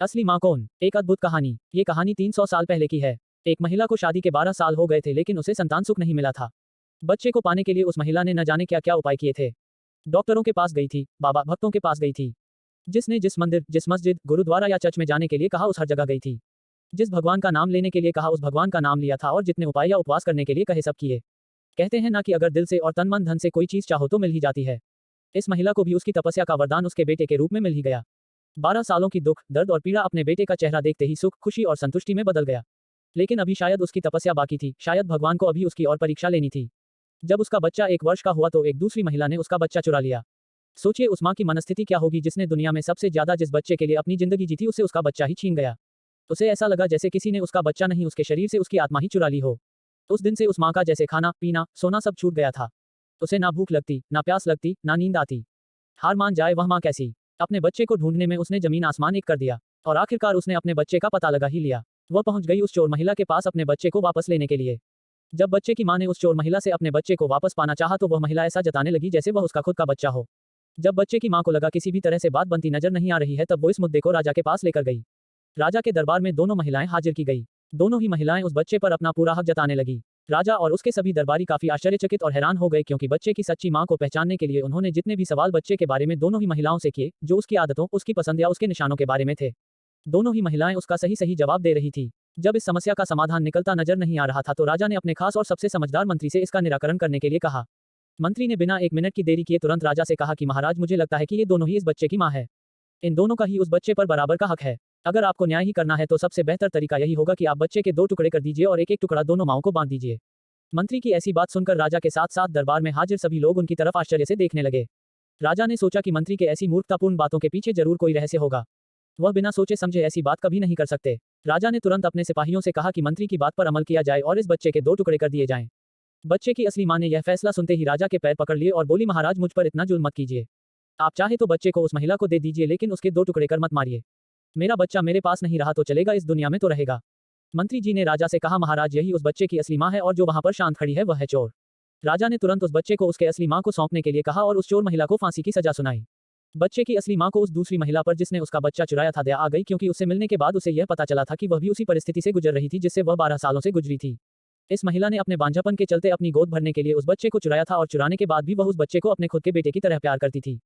असली माँ कौन? एक अद्भुत कहानी। ये कहानी 300 साल पहले की है। एक महिला को शादी के 12 साल हो गए थे लेकिन उसे संतान सुख नहीं मिला था। बच्चे को पाने के लिए उस महिला ने न जाने क्या क्या उपाय किए थे। डॉक्टरों के पास गई थी, बाबा भक्तों के पास गई थी। जिसने जिस मंदिर, जिस मस्जिद, गुरुद्वारा या चर्च में जाने के लिए कहा उस हर जगह गई थी। जिस भगवान का नाम लेने के लिए कहा उस भगवान का नाम लिया था और जितने उपाय या उपवास करने के लिए कहे सब किए। कहते हैं ना कि अगर दिल से और तन मन धन से कोई चीज चाहो तो मिल ही जाती है। इस महिला को भी उसकी तपस्या का वरदान उसके बेटे के रूप में मिल ही गया। 12 सालों की दुख, दर्द और पीड़ा अपने बेटे का चेहरा देखते ही सुख, खुशी और संतुष्टि में बदल गया। लेकिन अभी शायद उसकी तपस्या बाकी थी, शायद भगवान को अभी उसकी और परीक्षा लेनी थी। जब उसका बच्चा 1 वर्ष का हुआ तो एक दूसरी महिला ने उसका बच्चा चुरा लिया। सोचिए उस माँ की मनस्थिति क्या होगी जिसने दुनिया में सबसे ज्यादा जिस बच्चे के लिए अपनी जिंदगी जीती उसे उसका बच्चा ही छीन गया। उसे ऐसा लगा जैसे किसी ने उसका बच्चा नहीं उसके शरीर से उसकी आत्मा ही चुरा ली हो। उस दिन से उस माँ का जैसे खाना पीना सोना सब छूट गया था। उसे ना भूख लगती, ना प्यास लगती, ना नींद आती। हार मान जाए वह माँ कैसी। अपने बच्चे को ढूंढने में उसने जमीन आसमान एक कर दिया और आखिरकार उसने अपने बच्चे का पता लगा ही लिया। वह पहुंच गई उस चोर महिला के पास अपने बच्चे को वापस लेने के लिए। जब बच्चे की मां ने उस चोर महिला से अपने बच्चे को वापस पाना चाहा तो वह महिला ऐसा जताने लगी जैसे वह उसका खुद का बच्चा हो। जब बच्चे की मां को लगा किसी भी तरह से बात बनती नजर नहीं आ रही है तब वो इस मुद्दे को राजा के पास लेकर गई। राजा के दरबार में दोनों महिलाएं हाजिर की गई। दोनों ही महिलाएं उस बच्चे पर अपना पूरा हक जताने लगी। राजा और उसके सभी दरबारी काफी आश्चर्यचकित और हैरान हो गए क्योंकि बच्चे की सच्ची मां को पहचानने के लिए उन्होंने जितने भी सवाल बच्चे के बारे में दोनों ही महिलाओं से किए, जो उसकी आदतों, उसकी पसंद या उसके निशानों के बारे में थे, दोनों ही महिलाएं उसका सही सही जवाब दे रही थी। जब इस समस्या का समाधान निकलता नजर नहीं आ रहा था तो राजा ने अपने खास और सबसे समझदार मंत्री से इसका निराकरण करने के लिए कहा। मंत्री ने बिना 1 मिनट की देरी किए तुरंत राजा से कहा कि महाराज मुझे लगता है कि ये दोनों ही इस बच्चे की मां है। इन दोनों का ही उस बच्चे पर बराबर का हक है। अगर आपको न्याय ही करना है तो सबसे बेहतर तरीका यही होगा कि आप बच्चे के 2 टुकड़े कर दीजिए और एक एक टुकड़ा दोनों माओं को बांध दीजिए। मंत्री की ऐसी बात सुनकर राजा के साथ साथ दरबार में हाजिर सभी लोग उनकी तरफ आश्चर्य से देखने लगे। राजा ने सोचा कि मंत्री के ऐसी मूर्खतापूर्ण बातों के पीछे जरूर कोई रहस्य होगा। वह बिना सोचे समझे ऐसी बात कभी नहीं कर सकते। राजा ने तुरंत अपने सिपाहियों से कहा कि मंत्री की बात पर अमल किया जाए और इस बच्चे के 2 टुकड़े कर दिए जाएं। बच्चे की असली मां ने यह फैसला सुनते ही राजा के पैर पकड़ लिए और बोली महाराज मुझ पर इतना जुल्म मत कीजिए। आप चाहे तो बच्चे को उस महिला को दे दीजिए लेकिन उसके 2 टुकड़े कर मत मारिए। मेरा बच्चा मेरे पास नहीं रहा तो चलेगा, इस दुनिया में तो रहेगा। मंत्री जी ने राजा से कहा महाराज यही उस बच्चे की असली मां है और जो वहां पर शांत खड़ी है वह है चोर। राजा ने तुरंत उस बच्चे को उसके असली मां को सौंपने के लिए कहा और उस चोर महिला को फांसी की सजा सुनाई। बच्चे की असली मां को उस दूसरी महिला पर जिसने उसका बच्चा चुराया था दया आ गई क्योंकि उससे मिलने के बाद उसे यह पता चला था कि वह भी उसी परिस्थिति से गुजर रही थी जिससे वह 12 सालों से गुजरी थी। इस महिला ने अपने बांझापन के चलते अपनी गोद भरने के लिए उस बच्चे को चुराया था और चुराने के बाद भी वह उस बच्चे को अपने खुद के बेटे की तरह प्यार करती थी।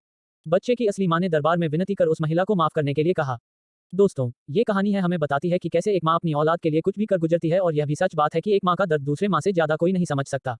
बच्चे की असली मां ने दरबार में विनती कर उस महिला को माफ करने के लिए कहा। दोस्तों, ये कहानी है हमें बताती है कि कैसे एक मां अपनी औलाद के लिए कुछ भी कर गुजरती है और यह भी सच बात है कि एक मां का दर्द दूसरे मां से ज्यादा कोई नहीं समझ सकता।